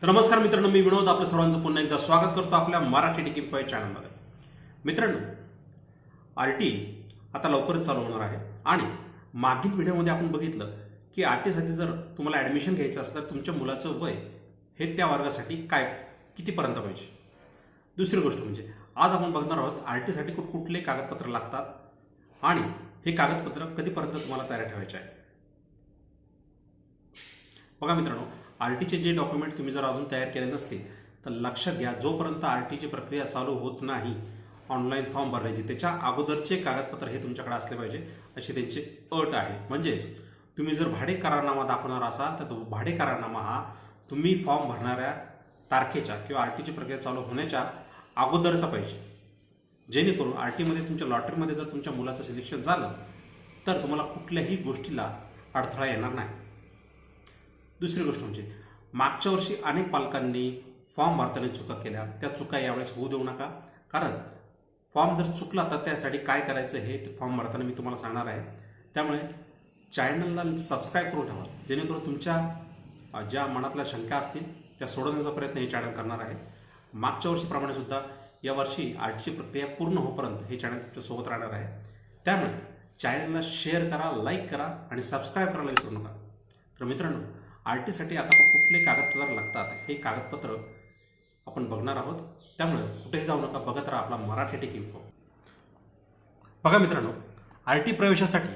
तर नमस्कार मित्रांनो, मी विनोद आपल्या सर्वांचं पुन्हा एकदा स्वागत करतो आपल्या मराठी टिकीफाय चॅनलमध्ये. मित्रांनो, आरटी आता लवकरच चालू होणार आहे आणि मागील व्हिडिओमध्ये आपण बघितलं की आरटीसाठी जर तुम्हाला ॲडमिशन घ्यायचं असेल तर तुमच्या मुलाचं वय हे त्या वर्गासाठी कितीपर्यंत पाहिजे. दुसरी गोष्ट म्हणजे आज आपण बघणार आहोत आरटीसाठी कुठले कागदपत्र लागतात आणि हे कागदपत्र कधीपर्यंत तुम्हाला तयार ठेवायचे आहे. बघा मित्रांनो, आरटीचे जे डॉक्युमेंट तुम्ही जर अजून तयार केले नसतील तर लक्षात घ्या, जोपर्यंत आरटीची प्रक्रिया चालू होत नाही ऑनलाईन फॉर्म भरण्याची, त्याच्या अगोदरचे कागदपत्र हे तुमच्याकडे असले पाहिजे अशी त्यांची अट आहे. म्हणजेच तुम्ही जर भाडे करारनामा दाखवणार असाल तर तो भाडे करारनामा हा तुम्ही फॉर्म भरणाऱ्या तारखेच्या किंवा आरटीची प्रक्रिया चालू होण्याच्या अगोदरचा पाहिजे, जेणेकरून आरटीमध्ये तुमच्या लॉटरीमध्ये जर तुमच्या मुलाचं सिलेक्शन झालं तर तुम्हाला कुठल्याही गोष्टीला अडथळा येणार नाही. दुसरी गोष्ट म्हणजे मागच्या वर्षी अनेक पालकांनी फॉर्म भरताना चुका केल्या, त्या चुका यावेळेस होऊ देऊ नका. कारण फॉर्म जर चुकला तर त्यासाठी काय करायचं हे फॉर्म भरताना मी तुम्हाला सांगणार आहे. त्यामुळे चॅनलला सबस्क्राईब करून ठेवा, जेणेकरून तुमच्या ज्या मनातल्या शंका असतील त्या सोडवण्याचा प्रयत्न हे चॅनल करणार आहे. मागच्या वर्षीप्रमाणे सुद्धा यावर्षी आरटीची प्रक्रिया पूर्ण होईपर्यंत हे चॅनल तुमच्यासोबत राहणार आहे. त्यामुळे चॅनलला शेअर करा, लाईक करा आणि सबस्क्राईब करायला विसरू नका. तर मित्रांनो, आरटीसाठी आता कुठले कागदपत्र लागतात हे कागदपत्र आपण बघणार आहोत. त्यामुळे कुठेही जाऊ नका, बघत राहा आपला मराठी टेक इन्फो. बघा मित्रांनो, आरटी प्रवेशासाठी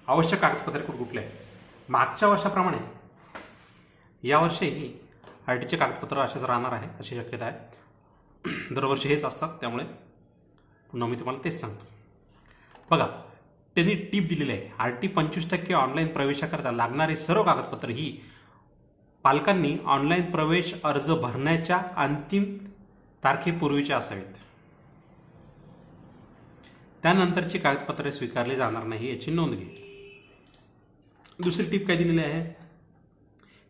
आवश्यक कागदपत्रे कुठले आहेत. मागच्या वर्षाप्रमाणे यावर्षीही आरटीचे कागदपत्र असेच राहणार आहे अशी शक्यता आहे. दरवर्षी हेच असतात, त्यामुळे पुन्हा मी तुम्हाला तेच सांगतो. बघा, त्यांनी टीप दिलेली आहे, आरटी 25% ऑनलाईन प्रवेशाकरता लागणारी सर्व कागदपत्र ही पालकांनी ऑनलाईन प्रवेश अर्ज भरण्याच्या अंतिम तारखेपूर्वीचे असावीत. त्यानंतरची कागदपत्रे स्वीकारली जाणार नाही याची नोंद घे. दुसरी टीप काय दिलेली आहे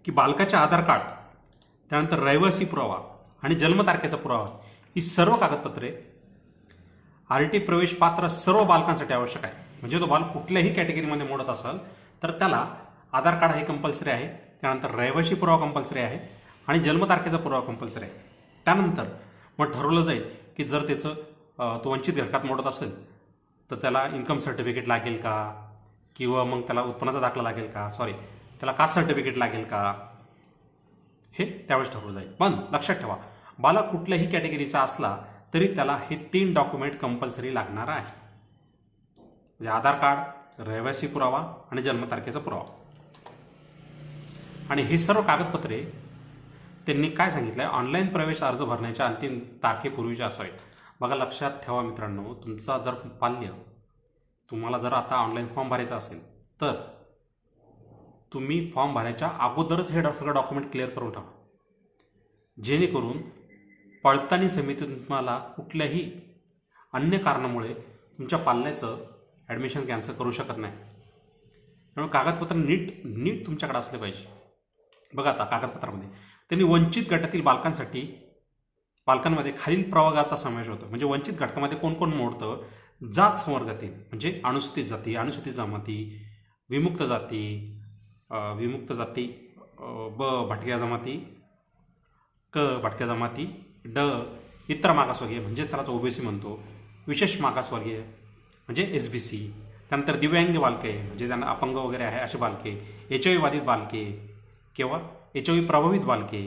की बालकाचे आधार कार्ड, त्यानंतर रहिवासी पुरावा आणि जन्मतारखेचा पुरावा ही सर्व कागदपत्रे आरटी प्रवेश पात्र सर्व बालकांसाठी आवश्यक आहे. म्हणजे तो बालक कुठल्याही कॅटेगरीमध्ये मोडत असेल तर त्याला आधार कार्ड हे कंपल्सरी आहे, त्यानंतर रहिवासी पुरावा कंपल्सरी आहे आणि जन्मतारखेचा पुरावा कंपल्सरी आहे. त्यानंतर मग ठरवलं जाईल की जर त्याचं तो वंचित घटकात मोडत असेल तर त्याला इन्कम सर्टिफिकेट लागेल का, किंवा मग त्याला उत्पन्नाचा दाखला लागेल का, त्याला कास्ट सर्टिफिकेट लागेल का, हे त्यावेळेस ठरवलं जाईल. पण लक्षात ठेवा, बालक कुठल्याही कॅटेगरीचा असला तरी त्याला हे 3 डॉक्युमेंट कंपल्सरी लागणार आहे, म्हणजे आधार कार्ड, रहिवासी पुरावा आणि जन्मतारखेचा पुरावा. आणि हे सर्व कागदपत्रे त्यांनी काय सांगितलं आहे, ऑनलाईन प्रवेश अर्ज भरण्याच्या अंतिम तारखेपूर्वीचे असावेत. बघा, लक्षात ठेवा मित्रांनो, तुमचा जर तुम्हाला जर आता ऑनलाईन फॉर्म भरायचा असेल तर तुम्ही फॉर्म भरायच्या अगोदरच हे सगळं डॉक्युमेंट क्लिअर करून ठेवा, जेणेकरून पडताळणी समिती तुम्हाला कुठल्याही अन्य कारणामुळे तुमच्या पाल्याचं ॲडमिशन कॅन्सल करू शकत नाही. त्यामुळे कागदपत्र नीट तुमच्याकडे असले पाहिजे. बघा, आता कागदपत्रामध्ये त्यांनी वंचित गटातील बालकांमध्ये खालील प्रवर्गाचा समावेश होतो. म्हणजे वंचित घटकामध्ये कोण कोण मोडतं, जात संवर्गातील म्हणजे अनुसूचित जाती, अनुसूचित जमाती, विमुक्त जाती, ब भटक्या जमाती, क भटक्या जमाती, ड इतर मागासवर्गीय म्हणजे त्याला तो ओबीसी म्हणतो, विशेष मागासवर्गीय म्हणजे एसबीसी, त्यानंतर दिव्यांग बालके म्हणजे त्यांना अपंग वगैरे आहे असे बालके, HIV बाधित बालके किंवा HIV प्रभावित बालके,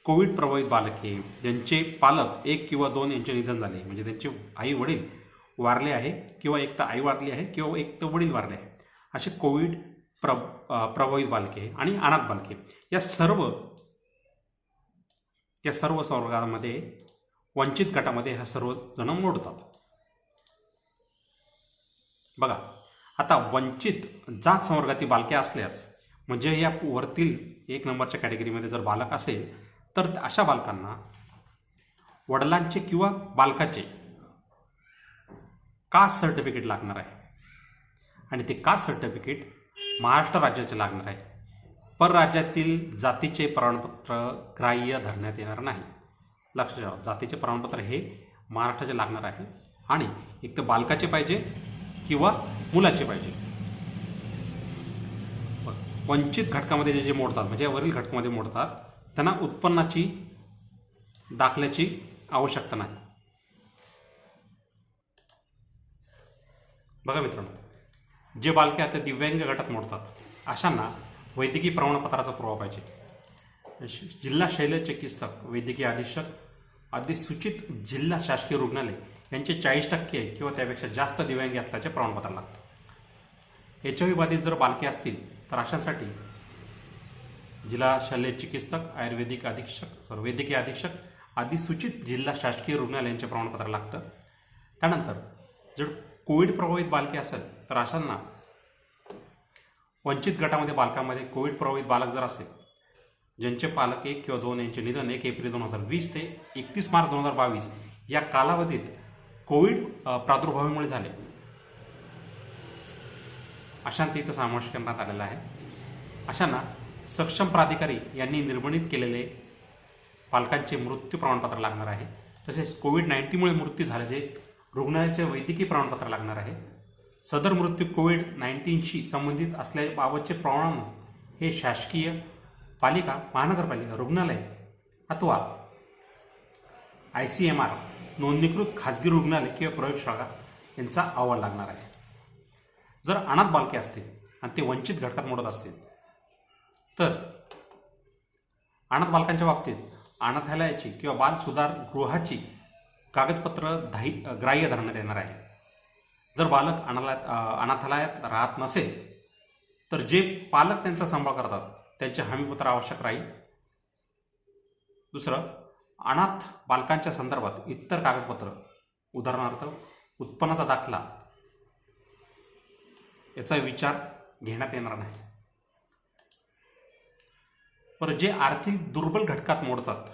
कोविड प्रभावित बालके ज्यांचे पालक 1 किंवा 2 यांचे निधन झाले, म्हणजे त्यांचे आई वडील वारले आहे किंवा एक तर आई वारली आहे किंवा एक तर वडील वारले आहे, असे कोविड प्रभावित बालके आणि अनाथ बालके या सर्व संवर्गामध्ये वंचित गटामध्ये ह्या सर्व जण मोडतात. बघा, आता वंचित जात संवर्गातील बालके असल्यास म्हणजे या वरतील 1 नंबरच्या कॅटेगरीमध्ये जर बालक असेल तर अशा बालकांना वडिलांचे किंवा बालकाचे कास्ट सर्टिफिकेट लागणार आहे आणि ते कास्ट सर्टिफिकेट महाराष्ट्र राज्याचे लागणार आहे. परराज्यातील जातीचे प्रमाणपत्र ग्राह्य धरण्यात येणार नाही. लक्षात ठेवा, जातीचे प्रमाणपत्र हे महाराष्ट्राचे लागणार आहे आणि एक तर बालकाचे पाहिजे किंवा मुलाचे पाहिजे. वंचित घटकामध्ये जे मोडतात म्हणजे वरील घटकामध्ये मोडतात त्यांना उत्पन्नाची दाखल्याची आवश्यकता नाही. बघा मित्रांनो, जे बालके आता दिव्यांग गटात मोडतात अशांना वैद्यकीय प्रमाणपत्राचा पुरावा पाहिजे. जिल्हा शल्य चिकित्सक, वैद्यकीय अधीक्षक, अधिसूचित जिल्हा शासकीय रुग्णालय यांचे 40% किंवा त्यापेक्षा जास्त दिव्यांगी असल्याचे प्रमाणपत्र लागतं. HIV बाधित जर बालके असतील तर अशांसाठी जिल्हा शल्य चिकित्सक, आयुर्वेदिक अधीक्षक, वैद्यकीय अधीक्षक, अधिसूचित जिल्हा शासकीय रुग्णालय यांचे प्रमाणपत्र लागतं. त्यानंतर जर कोविड प्रभावित बालके असेल तर अशांना वंचित गटामध्ये बालकांमध्ये कोविड प्रभावित बालक जर असेल ज्यांचे पालक 1 किंवा 2 यांचे निधन 1 एप्रिल 2020 ते 31 मार्च 2022 या कालावधीत कोविड प्रादुर्भावामुळे झाले, अशांचा इथं समावेश करण्यात आलेला आहे. अशांना सक्षम प्राधिकारी यांनी निर्बंधित केलेले पालकांचे मृत्यू प्रमाणपत्र लागणार आहे. तसेच कोविड-19मुळे मृत्यू झाल्याचे रुग्णालयाचे वैद्यकीय प्रमाणपत्र लागणार आहे. सदर मृत्यू कोविड-19शी संबंधित असल्याबाबतचे प्रमाण हे शासकीय, पालिका, महानगरपालिका, रुग्णालय अथवा ICMR नोंदणीकृत खाजगी रुग्णालय किंवा प्रयोगशाळा यांचा अहवाल लागणार आहे. जर अनाथ बालके असतील आणि ते वंचित घटकात मोडत असतील तर अनाथ बालकांच्या बाबतीत अनाथालयाची किंवा बाल सुधार गृहाची कागदपत्र ग्राह्य धरण्यात येणार आहे. जर बालक अनाथालयात राहत नसेल तर जे पालक त्यांचा सांभाळ करतात त्यांचे हमीपत्र आवश्यक राहील. दुसरं, अनाथ बालकांच्या संदर्भात इतर कागदपत्र, उदाहरणार्थ उत्पन्नाचा दाखला, याचा विचार घेण्यात येणार नाही. पण जे आर्थिक दुर्बल घटकात मोडतात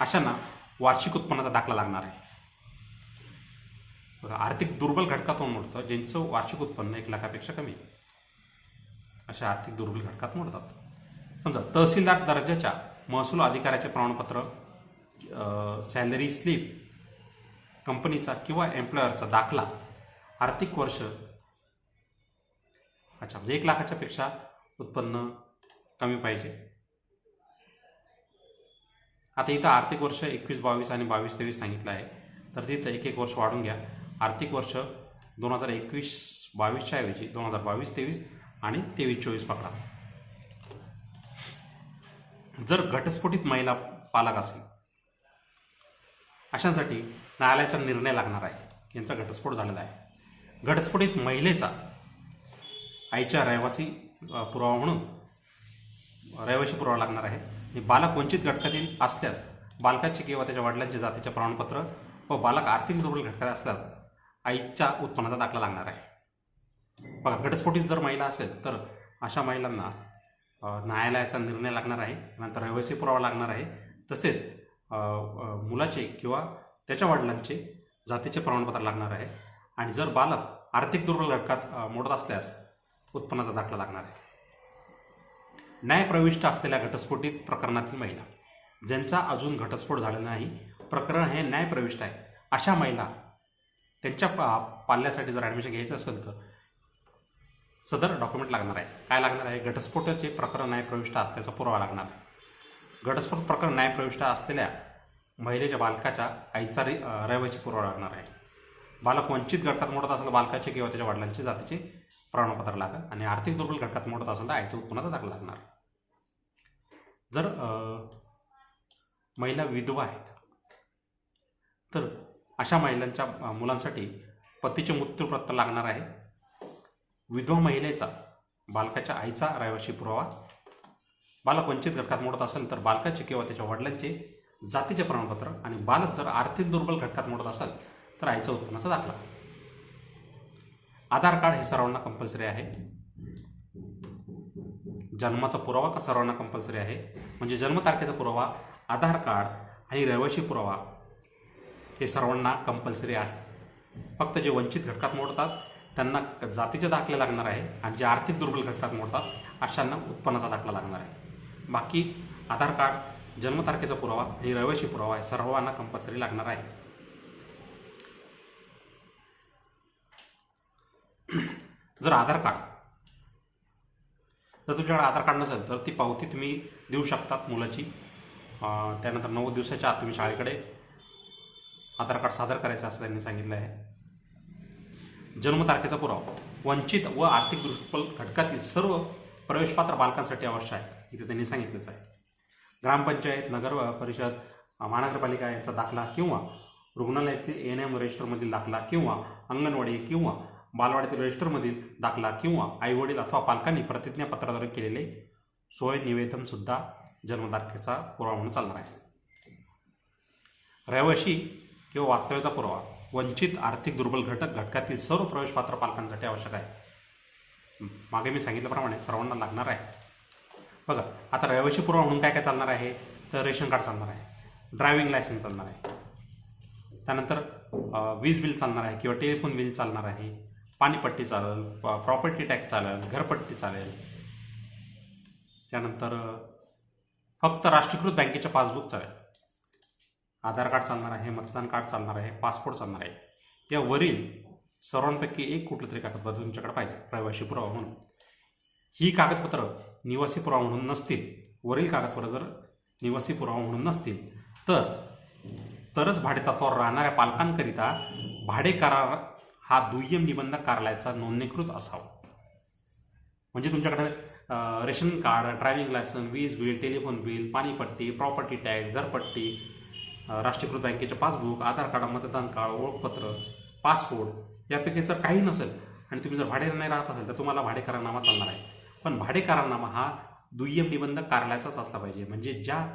अशांना वार्षिक उत्पन्नाचा दाखला लागणार आहे. बघा, आर्थिक दुर्बल घटकातून मोडतं ज्यांचं वार्षिक उत्पन्न 1 लाखापेक्षा कमी, अशा आर्थिक दुर्बल घटकात मोडतात. समजा तहसीलदार दर्जाच्या महसूल अधिकाऱ्याचे प्रमाणपत्र, सॅलरी स्लिप, कंपनीचा किंवा एम्प्लॉयरचा दाखला, आर्थिक वर्ष म्हणजे 1 लाखाच्या पेक्षा उत्पन्न कमी पाहिजे. आता इथं आर्थिक वर्ष 21-22 आणि 22-23 सांगितलं आहे तर तिथं 1-1 वर्ष वाढून घ्या. आर्थिक वर्ष 2021-22च्या ऐवजी 2022-23 आणि 23-24 पकडा. जर घटस्फोटित महिला पालक असेल अशांसाठी न्यायालयाचा निर्णय लागणार आहे. यांचा घटस्फोट झालेला आहे. घटस्फोटित महिलेचा आईच्या रहिवासी पुरावा म्हणून रहिवासी पुरावा लागणार आहे. आणि बालक वंचित घटकातील असल्यास बालकाचे किंवा त्याच्या वडिलांचे जातीचे प्रमाणपत्र व बालक आर्थिक दुर्बल घटकात असल्यास आईच्या उत्पन्नाचा दाखला लागणार आहे. बघा, घटस्फोटित जर महिला असेल तर अशा महिलांना न्यायालयाचा निर्णय लागणार आहे. नंतर रहिवासी पुरावा लागणार आहे. तसेच मुलाचे किंवा त्याच्या वडिलांचे जातीचे प्रमाणपत्र लागणार आहे. आणि जर बालक आर्थिक दुर्बल घटकात मोडत असल्यास उत्पन्नाचा दाखला लागणार आहे. न्यायप्रविष्ट असलेल्या घटस्फोटित प्रकरणातील महिला ज्यांचा अजून घटस्फोट झालेला नाही, प्रकरण हे न्यायप्रविष्ट आहे, अशा महिला त्यांच्या पाल्यासाठी जर ॲडमिशन घ्यायचं असेल तर सदर डॉक्युमेंट लागणार आहे. काय लागणार आहे? घटस्फोटाचे प्रकरण न्यायप्रविष्ट असल्याचा पुरावा लागणार आहे. घटस्फोट प्रकरण न्यायप्रविष्ट असलेल्या महिलेच्या बालकाच्या आईचा रहिवासी पुरावा लागणार आहे. बालक वंचित घटकात मोडत असेल तर बालकाचे किंवा त्याच्या वडिलांचे जातीचे प्रमाणपत्र लागेल. आणि आर्थिक दुर्बल घटकात मोडत असेल तर आईच्या उत्पन्नाचा दाखला लागणार. जर महिला विधवा आहेत तर अशा महिलांच्या मुलांसाठी पतीचे मृत्यूपत्र लागणार आहे. विधवा महिलेचा बालकाच्या आईचा रहिवासी पुरावा, बालक वंचित घटकात मोडत असेल तर बालकाचे किंवा त्याच्या वडिलांचे जातीचे प्रमाणपत्र, आणि बालक जर आर्थिक दुर्बल घटकात मोडत असेल तर आईच्या उत्पन्नाचा दाखला. आधार कार्ड हे सर्वांना कंपल्सरी आहे. जन्माचा पुरावा का सर्वांना कंपल्सरी आहे, म्हणजे जन्मतारखेचा पुरावा, आधार कार्ड आणि रहिवासी पुरावा हे सर्वांना कंपल्सरी आहे. फक्त जे वंचित घटकात मोडतात त्यांना जातीचे दाखले लागणार आहे, आणि जे आर्थिक दुर्बल घटकात मोडतात अशांना उत्पन्नाचा दाखला लागणार आहे. बाकी आधार कार्ड, जन्मतारखेचा पुरावा आणि रहिवासी पुरावा हे सर्वांना कंपल्सरी लागणार आहे. जर तुमच्याकडे आधार कार्ड नसेल तर ती पावती तुम्ही देऊ शकतात मुलाची. त्यानंतर 90 दिवसाच्या आत तुम्ही शाळेकडे आधार कार्ड सादर करायचं असं त्यांनी सांगितलं आहे. जन्मतारखेचा पुरावा वंचित व आर्थिक दृष्टिकोन घटकातील सर्व प्रवेशपात्र बालकांसाठी आवश्यक आहे, इथे त्यांनी सांगितलंच आहे. ग्रामपंचायत, नगर परिषद, महानगरपालिका यांचा दाखला किंवा रुग्णालयातील ANM रजिस्टरमधील दाखला किंवा अंगणवाडी किंवा बालवाडीतील रजिस्टरमधील दाखला किंवा आईवडील अथवा पालकांनी प्रतिज्ञापत्राद्वारे केलेले सोय निवेदन सुद्धा जन्मतारखेचा पुरावा म्हणून चालणार आहे. रहिवाशी किंवा वास्तव्याचा पुरावा वंचित आर्थिक दुर्बल घटकातील सर्व प्रवेशपात्र पालकांसाठी आवश्यक आहे. मागे मी सांगितल्याप्रमाणे सर्वांना लागणार आहे. बघा, आता रहिवाशी पुरावा म्हणून काय काय चालणार आहे, तर रेशन कार्ड चालणार आहे, ड्रायव्हिंग लायसन्स चालणार आहे, त्यानंतर वीज बिल चालणार आहे किंवा टेलिफोन बिल चालणार आहे, पाणीपट्टी चालेल, प्रॉपर्टी टॅक्स चालेल, घरपट्टी चालेल, त्यानंतर फक्त राष्ट्रीयकृत बँकेच्या पासबुक चालेल, आधार कार्ड चालणार आहे, मतदान कार्ड चालणार आहे, पासपोर्ट चालणार आहे. या वरील सर्वांपैकी एक कुठलं तरी कागदपत्र तुमच्याकडे पाहिजे रहिवाशी पुरावा म्हणून. ही कागदपत्र निवासी पुरावा म्हणून नसतील, वरील कागदपत्र जर निवासी पुरावा म्हणून नसतील तरच भाडेतत्वावर राहणाऱ्या पालकांकरिता भाडे करार हा दुय्यम निबंधक कार्यालयाचा नोंदणीकृत असावा. म्हणजे तुमच्याकडे रेशन कार्ड, ड्रायव्हिंग लायसन्स, वीज बिल, टेलिफोन बिल, पाणीपट्टी, प्रॉपर्टी टॅक्स, घरपट्टी, राष्ट्रीयकृत बँकेचे पासबुक, आधार कार्ड, मतदान कार्ड, ओळखपत्र, पासपोर्ट यापैकी जर काही नसेल आणि तुम्ही जर भाडे नाही राहत असेल तर तुम्हाला भाडे करारनामा चालणार आहे. पण भाडे करारनामा हा दुय्यम निबंधक कार्यालयाचाच असला पाहिजे. म्हणजे ज्या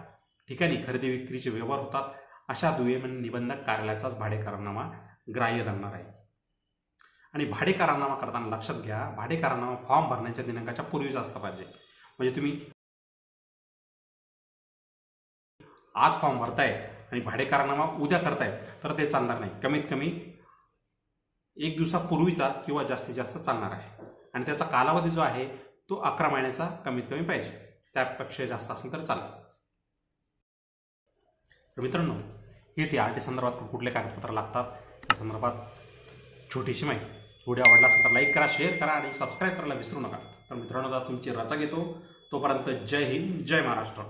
ठिकाणी खरेदी विक्रीचे व्यवहार होतात अशा दुय्यम निबंधक कार्यालयाचाच भाडे करारनामा ग्राह्य धरणार आहे. आणि भाडे करारनामा करताना लक्षात घ्या, भाडे करारनामा फॉर्म भरण्याच्या दिनांकाच्या पूर्वीच असला पाहिजे. म्हणजे तुम्ही आज फॉर्म भरताय आणि भाडे करारनामा उद्या करताय तर ते चालणार नाही. कमीत कमी 1 दिवसापूर्वीचा किंवा जास्तीत जास्त चालणार आहे. आणि त्याचा कालावधी जो आहे तो 11 महिन्याचा कमीत कमी पाहिजे. त्यापेक्षा जास्त असेल तर चालेल. तर मित्रांनो, हे ते RT संदर्भात कुठले कागदपत्र लागतात त्या संदर्भात छोटीशी माहिती. व्हिडिओ आवडला असेल तर लाईक करा, शेअर करा आणि सबस्क्राईब करायला विसरू नका. तर मित्रांनो, आता तुमची रजा घेतो. तोपर्यंत जय हिंद, जय महाराष्ट्र.